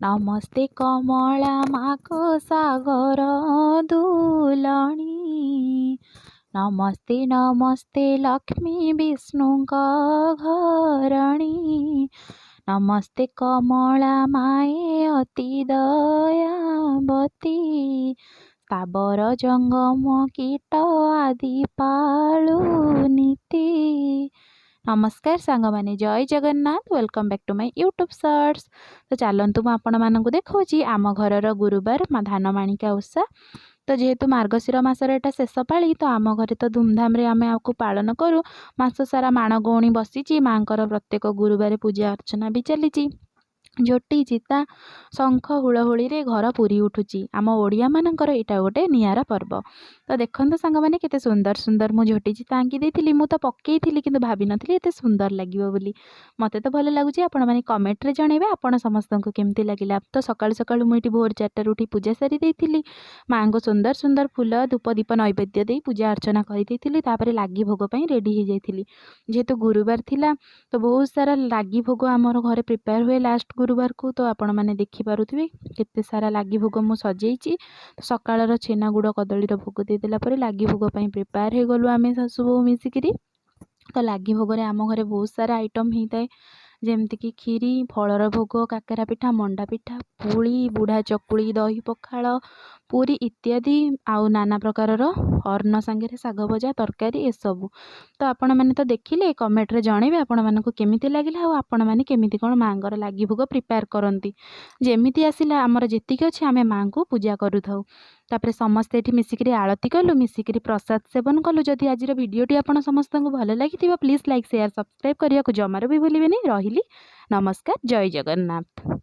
नमस्ते कमला माको सागर दुलणी। नमस्ते नमस्ते लक्ष्मी विष्णुका घरणी। नमस्ते कमला माए अति दयावती। स्थावर जंगम कीट आदि पालु नीति। नमस्कार सांग माने जय Jagannath. Welcome back to my YouTube shorts. तो चलतु मु आपण मानक देखौची आम घरर गुरुवार धान माणिका ओषा। तो जेहेतु मार्गशीर मासर एटा शेष पाली तो आम घरे तो धूमधाम रे आमे आपको पालन करूँ। मास सारा माण गौणी बसीची मांकर प्रत्येक गुरुवार पूजा अर्चना भी चली। झोटी चिता शंख हुलहुली रे घर पूरी उठुची। आम ओडिया मानकर एटा गोटे नियारा पर्व। तो देखंतु सांग माने केते सुंदर सुंदर मु झोटी चिता आंकी देथिली। मु तो पकेइथिली किंतु भाबी नथिली एते सुंदर लागिवो बोली। मते तो भल लागुची। आपण माने कमेंट रे जणेबे आपण समस्तंकु केमती लागिला। तो सकाळ सकाळ मु इटी भोर 4 उठी पूजा सारी देथिली। मां को सुंदर सुंदर फूल धूप दीप नैवेद्य दे पूजा अर्चना करि देथिली। तापरे लागी भोग पई रेडी हो जाइथिली। जेहेतु गुरुवार थिला तो बहुत सारा लागी भोग आमर घरे प्रिपेयर हुए लास्ट गुरुवार को। तो आपण मैंने देखिपे केते सारा लागी भोग मु सजेची। तो सकाळर छेना गुड़ कदली भोग देदेला परे लागी भोग पई प्रिपेयर हो गलु आमे सासु बहु मिसिकिरी। तो लागी भोग रे आम घरे बहुत सारा आइटम होता है जेमती कि खीरी फलर भोग काकेरा पिठा मंडा पिठा पुली बुढ़ा चकुड़ी दही पखाल पूरी इत्यादि आउ नाना प्रकारर अन्न सांगे साग भजा तरकारी ए सबू। तो आपण मैंने तो देखिले कमेंट रे जणेबे आपण मानकु केमिति लागिला आ आपण माने केमिति कोन मांगर लागी भोग प्रिपेयर करंती। जेमिति आसिला हमर जेतिक अछि आमे मां को पूजा करू थाउ। तापरे समस्ते एठी मिसिकरी आरती कलु मिसिकरी प्रसाद सेवन कलु। जदि आज वीडियोटी आपण समस्त को भल लागिथिबा प्लीज लाइक शेयर सब्सक्राइब करिया को जमार भी भूलिबेनी। रहिली नमस्कार जय जगन्नाथ।